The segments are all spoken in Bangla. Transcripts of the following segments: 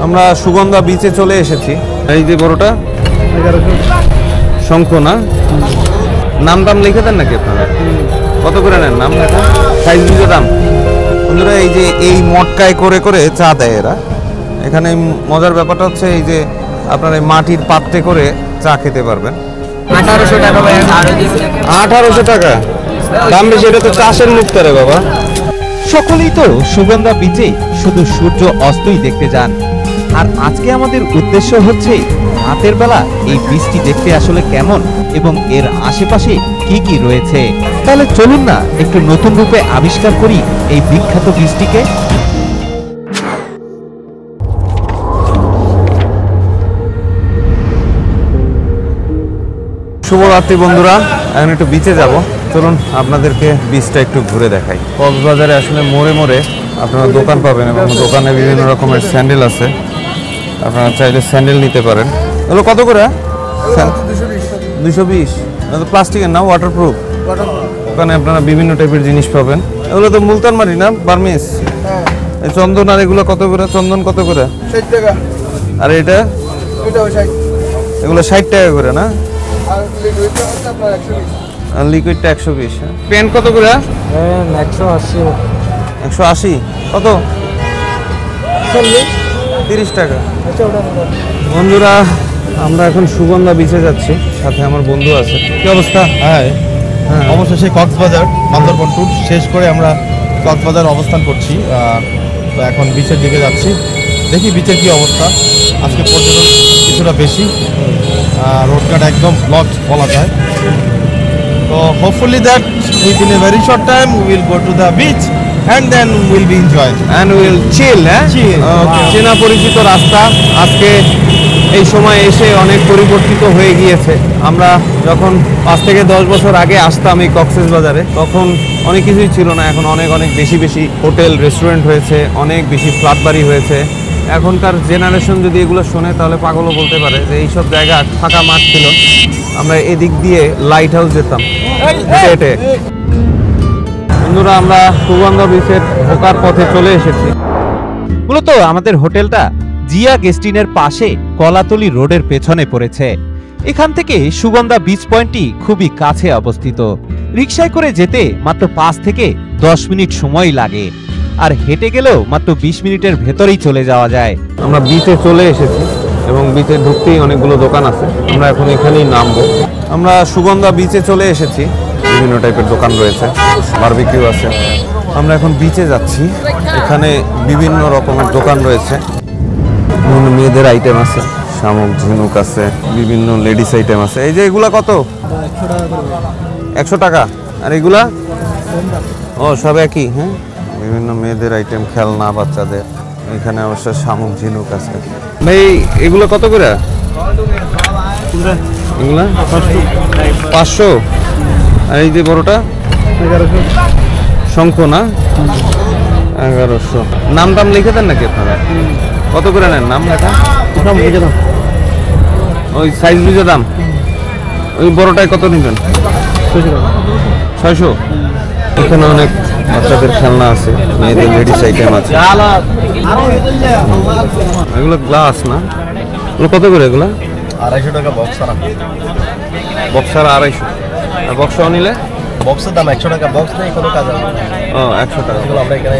আমরা সুগন্ধা বিচে চলে এসেছি। এই যে বড়টা 1100 শঙ্খ না, নাম দাম লিখে দেন নাকি আপনারা? কত করে নেন নাম লেখা? সাইজ বুঝে দাম। বন্ধুরা এই যে এই মটকায় করে করে চা দেয় এরা। এখানে মজার ব্যাপারটা হচ্ছে এই যে আপনার এই মাটির পাত্রে করে চা খেতে পারবেন। 1800 টাকা ভাই। 1800 টাকা দাম বেশি, এটা তো চাষের মুক্তা রে বাবা। সকলেই তো সুগন্ধা বিচে শুধু সূর্য অস্তই দেখতে যান, আর আজকে আমাদের উদ্দেশ্য হচ্ছে রাতের বেলা এই বীজটি দেখতে আসলে কেমন এবং এর আশেপাশে কি কি রয়েছে। তাহলে চলুন না একটু নতুন রূপে আবিষ্কার করি এই বিখ্যাত বীজটিকে। শুভরাত্রি বন্ধুরা, এখন একটু বিচে যাব। চলুন আপনাদেরকে বিচটা একটু ঘুরে দেখাই। কক্সবাজারে আসলে মোড়ে মোড়ে আপনারা দোকান পাবেন এবং দোকানে বিভিন্ন রকমের স্যান্ডেল আছে, আপনারা চাইলে স্যান্ডেল নিতে পারেন। এগুলো কত করে? 220। তো প্লাস্টিকের না, ওয়াটারপ্রুফ। ওখানে আপনারা বিভিন্ন টাইপের জিনিস পাবেন। এগুলো তো মুলতান মাটি না, বার্মিস। এই চন্দন আর এগুলো কত করে? চন্দন কত করে? 60 টাকা। আর এটা? এটাও 60। এগুলো 60 টাকা করে না? আর লিকুইডটা হচ্ছে আপনার 120। আর লিকুইডটা 120। পেন কত করে? 180। 180 কত? 30 টাকা। বন্ধুরা আমরা এখন সুগন্ধা বিচে যাচ্ছি, সাথে আমার বন্ধু আছে। কি অবস্থা? হ্যাঁ, অবশেষে কক্সবাজার বান্দরবন ট্যুর শেষ করে আমরা কক্সবাজার অবস্থান করছি। তো এখন বিচের দিকে যাচ্ছি, দেখি বিচের কি অবস্থা। আজকে পর্যটন কিছুটা বেশি, রোডঘাট একদম ব্লকড বলা যায়। তো hopefully that within a very short time we will go to the beach and then we'll be enjoying and we'll chill. চেনা পরিচিত রাস্তা। আজকে এই সময় এসে অনেক পরিবর্তিত হয়ে গিয়েছে। আমরা যখন 5 থেকে 10 বছর আগে আসতাম এই কক্সবাজারে, তখন অনেক কিছুই ছিল না। এখন অনেক অনেক বেশি বেশি হোটেল রেস্টুরেন্ট হয়েছে, অনেক বেশি ফ্ল্যাট বাড়ি হয়েছে। এখনকার জেনারেশন যদি এগুলো শোনে তাহলে পাগলও বলতে পারে যে এইসব জায়গা ফাঁকা মাঠ ছিল। আমরা এদিক দিয়ে লাইট হাউস যেতাম হেঁটে হেঁটে। বন্ধুরা আমরা সুগন্ধা বিচের ঢোকার পথে চলে এসেছি। মূলত আমাদের হোটেলটা জিয়া গেস্টিনের পাশে কলাতলি রোডের পেছনে পড়েছে। এখান থেকে সুগন্ধা বিচ পয়েন্টটি খুবই কাছে অবস্থিত। রিকশায় করে যেতে মাত্র 5 থেকে 10 মিনিট সময় লাগে, আর হেঁটে গেলেও মাত্র 20 মিনিটের ভেতরেই চলে যাওয়া যায়। আমরা বিচে চলে এসেছি এবং বিচে ঢুকতেই অনেকগুলো দোকান আছে। আমরা এখন এখানেই নামবো। আমরা সুগন্ধা বিচে চলে এসেছি, বিভিন্ন টাইপের দোকান রয়েছে, বারবিকিউ আছে। আমরা এখন বিচে যাচ্ছি, এখানে বিভিন্ন রকমের দোকান রয়েছে। বিভিন্ন মেয়েদের আইটেম আছে, শামুক ঝিনুক আছে, বিভিন্ন লেডিস আইটেম আছে। এই যে এগুলা কত? 100 টাকা। আর এগুলা? ও সব একই। হ্যাঁ, বিভিন্ন মেয়েদের আইটেম, খেলনা বাচ্চাদের। এখানে অবশ্য শামুক ঝিনুক আছে। ভাই এগুলো কত করে? এগুলা 500। আর এই যে বড়টা 1100 শঙ্খ না, 1100। নাম দাম লিখে দেন নাকি আপনারা? কত করে নেন নাম লেখা? ওই সাইজ বুঝে দাম। ওই বড়টায় কত নেবেন? 600। এখানে অনেক বাচ্চাদের খেলনা আছে, মেয়েদের লেডিস আইটেম আছে। এগুলো গ্লাস না? এগুলো কত করে? এগুলো 250 টাকা বক্সার। বক্সার 250। আর বক্সও নিলে? বক্সের দাম 100 টাকা। বক্স নেই কোনো কাজ হবে। ও 100 টাকা। এগুলো আমরা এখানে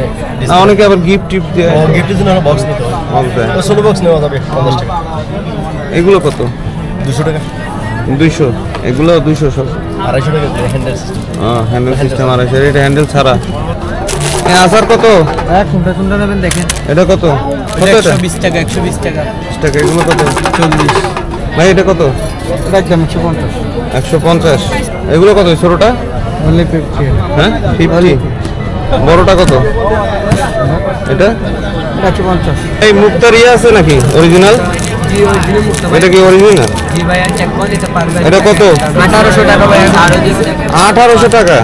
না, অনেকে আবার গিফট টিপ দিয়ে গিফটের জন্য বক্স নিতে হবে। বক্স দেয়। তো 16 বক্স নেওয়া যাবে 50 টাকা। এগুলো কত? 200 টাকা। 200। এগুলো 200 সব। 250 টাকা হ্যান্ডেল সিস্টেম। Handle system 250। এটা হ্যান্ডেল ছাড়া। আচার কত? কোনটা নেবেন দেখেন। এটা কত? কত এটা? 120 টাকা। 120 টাকা। 20 টাকা। এগুলো কত? 40। ভাই এটা কত? একদম 150। 150। এগুলো কত? ছোটটা? only 50। হ্যাঁ 50। বড়টা কত? এটা 150। এই মুক্তার ইয়ে আছে নাকি অরিজিনাল? জি অরিজিনাল মুক্তা। এটা কি অরিজিনাল? জি ভাই চেক করে দিতে পারবেন। এটা কত? 1800 টাকা ভাই। 1800 টাকা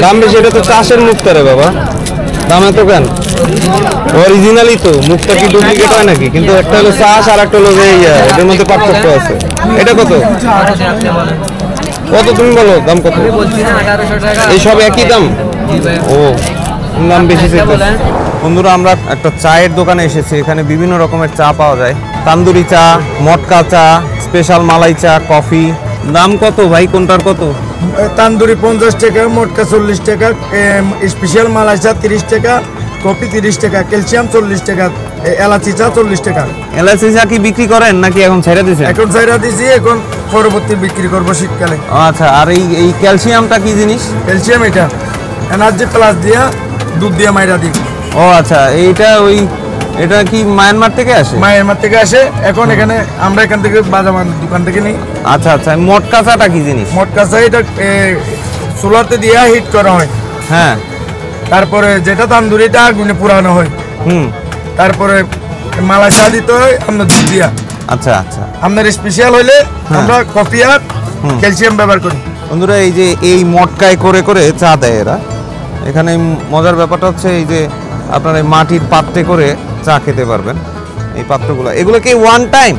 দাম বেশি। এটা তো চাষের মুক্তা রে বাবা, দাম এত কেন? অরিজিনালই তো। মুক্তা কি ডুপ্লিকেট হয় নাকি? কিন্তু একটা হলো চাষ আর একটা হলো যে এদের মধ্যে পার্থক্য আছে। এটা কত? কত তুমি বলো দাম কত? বলছি না 1800 টাকা। এই সব একই দাম? জি ভাই। ও দাম বেশি চাইছে। বন্ধুরা আমরা একটা চায়ের দোকানে এসেছি। এখানে বিভিন্ন রকমের চা পাওয়া যায়, তান্দুরি চা, মটকা চা, স্পেশাল মালাই চা, কফি। দাম কত ভাই, কোনটার কত? তান্দুরি 50 টাকা, মটকা 40 টাকা, স্পেশাল মালাই চা 30 টাকা, কফি 30 টাকা, ক্যালসিয়াম 40 টাকা, এলাচি চা 40 টাকা। এলাচি চা কি বিক্রি করেন নাকি এখন ছেড়ে দিয়েছেন? এখন ছাইরা দিছি, এখন পরবর্তী বিক্রি করবো শীতকালে। আচ্ছা, আর এই ক্যালসিয়ামটা কি জিনিস? ক্যালসিয়াম এটা এনার্জি প্লাস দিয়া দুধ দিয়া মাইরা দিই। ও আচ্ছা, এটা কি মায়ানমার থেকে আসে? মায়ানমার থেকে আসে, এখন এখানে আমরা এখান থেকে বাজামান দোকান থেকে নিই। আচ্ছা আচ্ছা, মটকা চাটা কি জিনিস? মটকা চা এটা সোলাতে দিয়া হিট করা হয়, হ্যাঁ। তারপরে যেটা তান্দুরিটা আগুনে পুরানো হয়, তারপরে মালাই চা দিতে হয় আমরা দুধ দিয়া। আচ্ছা আচ্ছা, আপনার স্পেশাল হইলে আমরা কফি আর ক্যালসিয়াম ব্যবহার করি। বন্ধুরা এই যে এই মটকায় করে করে চা দেয় এরা। এখানে মজার ব্যাপারটা হচ্ছে এই যে আপনার এই মাটির পাত্রে করে চা খেতে পারবেন। এই পাত্রগুলো, এগুলো কি ওয়ান টাইম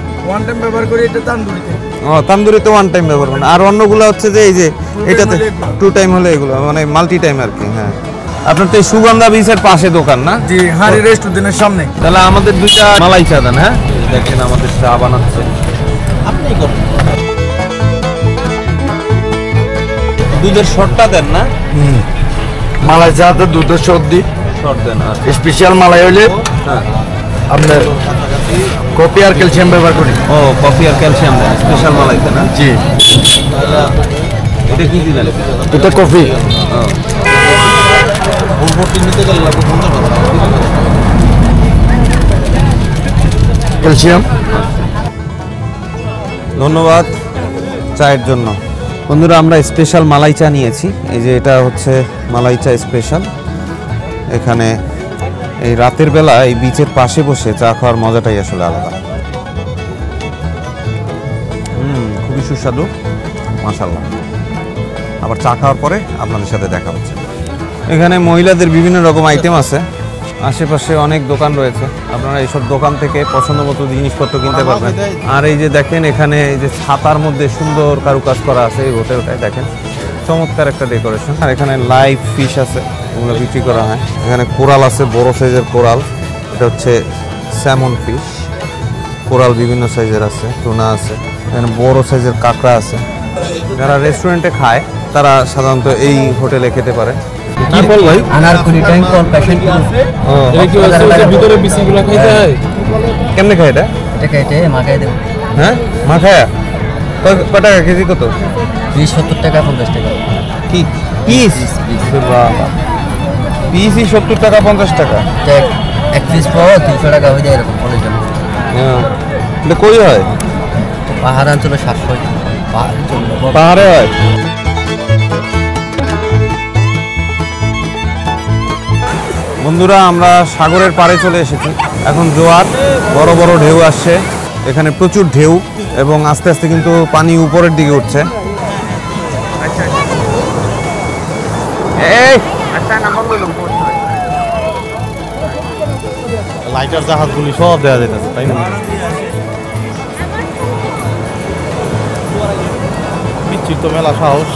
ব্যবহার করি এটা তান্দুরিতে। ও, তান্দুরিতে ওয়ান টাইম ব্যবহার করেন, আর অন্যগুলো হচ্ছে যে এই যে এটাতে টু টাইম হলে এগুলো মানে মাল্টি টাইম আর কি। হ্যাঁ, আপনার তো এই সুগন্ধা বিচের পাশে দোকান না? জি, হাড়ি রেস্টুরেন্টের সামনে। তাহলে আমাদের দুইটা মালাই চা দেন। হ্যাঁ, দেখেন আমাদের চা বানাচ্ছে। দুধের শর্টটা দেন না? মালাই চাতে দুধের সর্দি শর্ট দেন। স্পেশাল মালাই হইলে আপনার কফি আর ক্যালসিয়াম ব্যবহার করি। ও, কফি আর ক্যালসিয়াম দেন স্পেশাল মালাইতে না? জি, এটা কি দিলেন? এটা কফি। ক্যালসিয়াম। ধন্যবাদ চায়ের জন্য। বন্ধুরা আমরা স্পেশাল মালাই চা নিয়েছি। এই যে এটা হচ্ছে মালাই চা স্পেশাল। এখানে এই রাতের বেলা এই বিচের পাশে বসে চা খাওয়ার মজাটাই আসলে আলাদা। খুবই সুস্বাদু, মাশাআল্লাহ। আবার চা খাওয়ার পরে আপনাদের সাথে দেখা হচ্ছে। এখানে মহিলাদের বিভিন্ন রকম আইটেম আছে, আশেপাশে অনেক দোকান রয়েছে, আপনারা এইসব দোকান থেকে পছন্দ মতো জিনিসপত্র কিনতে পারবেন। আর এই যে দেখেন এখানে এই যে ছাতার মধ্যে সুন্দর কারুকাজ করা আছে, এই হোটেলটায় দেখেন চমৎকার একটা ডেকোরেশন। আর এখানে লাইভ ফিশ আছে, এগুলো বিক্রি করা হয়। এখানে কোরাল আছে, বড় সাইজের কোরাল, এটা হচ্ছে স্যামন ফিশ। কোরাল বিভিন্ন সাইজের আছে, টুনা আছে, এখানে বড় সাইজের কাঁকড়া আছে। যারা রেস্টুরেন্টে খায় তারা সাধারণত এই হোটেলে খেতে পারে। কি ফল ভাই? আনারকুলি ট্যাঙ্ক কল প্যাশন ভিতরে বিসিগুলো খাইতে হয়। কেমনে খায় এটা? এটা কেটে মাখাই দেব। হ্যাঁ, মাখায়া কত টাকা কেজি? কত? 70 টাকা 50 টাকা। কি পিস? পিসই 70 টাকা 50 টাকা? এক পিস পাওয়া 300 টাকা হয়ে যায় এরকম কলের জন্য। হ্যাঁ, এটা কই হয়? পাহাড় অঞ্চলে 700 পাহাড়ে হয়। বন্ধুরা আমরা সাগরের পাড়ে চলে এসেছি। এখন জোয়ার, বড় বড় ঢেউ আসছে, এখানে প্রচুর ঢেউ এবং আস্তে আস্তে কিন্তু পানি উপরের দিকে উঠছে। লাইটার জাহাজগুলি সব দেওয়া যেতেছে, তাই না? বিচ্ছিন্ন তো মেলা সাহস।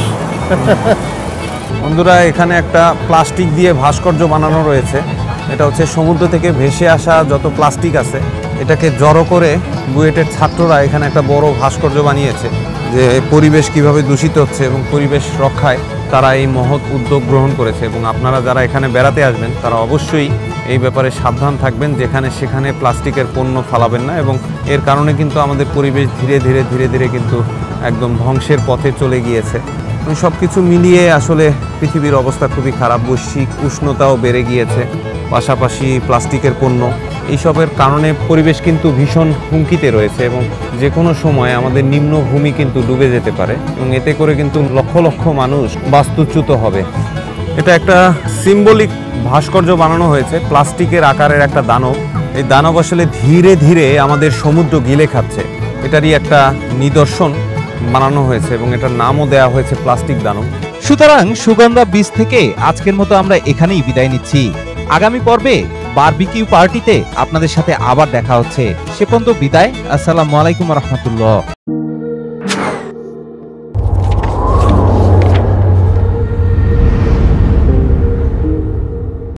বন্ধুরা এখানে একটা প্লাস্টিক দিয়ে ভাস্কর্য বানানো রয়েছে। এটা হচ্ছে সমুদ্র থেকে ভেসে আসা যত প্লাস্টিক আছে এটাকে জড়ো করে বুয়েটের ছাত্ররা এখানে একটা বড় ভাস্কর্য বানিয়েছে, যে পরিবেশ কিভাবে দূষিত হচ্ছে এবং পরিবেশ রক্ষায় তারা এই মহৎ উদ্যোগ গ্রহণ করেছে। এবং আপনারা যারা এখানে বেড়াতে আসবেন তারা অবশ্যই এই ব্যাপারে সাবধান থাকবেন, যেখানে সেখানে প্লাস্টিকের পণ্য ফালাবেন না। এবং এর কারণে কিন্তু আমাদের পরিবেশ ধীরে ধীরে কিন্তু একদম ধ্বংসের পথে চলে গিয়েছে। সব কিছু মিলিয়ে আসলে পৃথিবীর অবস্থা খুবই খারাপ। বৈশ্বিক উষ্ণতাও বেড়ে গিয়েছে, পাশাপাশি প্লাস্টিকের পণ্য, এইসবের কারণে পরিবেশ কিন্তু ভীষণ হুমকিতে রয়েছে এবং যে কোনো সময় আমাদের নিম্নভূমি কিন্তু ডুবে যেতে পারে এবং এতে করে কিন্তু লক্ষ লক্ষ মানুষ বাস্তুচ্যুত হবে। এটা একটা সিম্বলিক ভাস্কর্য বানানো হয়েছে, প্লাস্টিকের আকারের একটা দানব। এই দানব আসলে ধীরে ধীরে আমাদের সমুদ্র গিলে খাচ্ছে, এটারই একটা নিদর্শন বানানো হয়েছে এবং এটার নামও দেওয়া হয়েছে প্লাস্টিক দানব। সুতরাং সুগন্ধা বিচ থেকে আজকের মতো আমরা এখানেই বিদায় নিচ্ছি। আগামী পর্বে বারবিকিউ পার্টিতে আপনাদের সাথে আবার দেখা হচ্ছে। সে পর্যন্ত বিদায়। আসসালামু আলাইকুম রহমতুল্লাহ।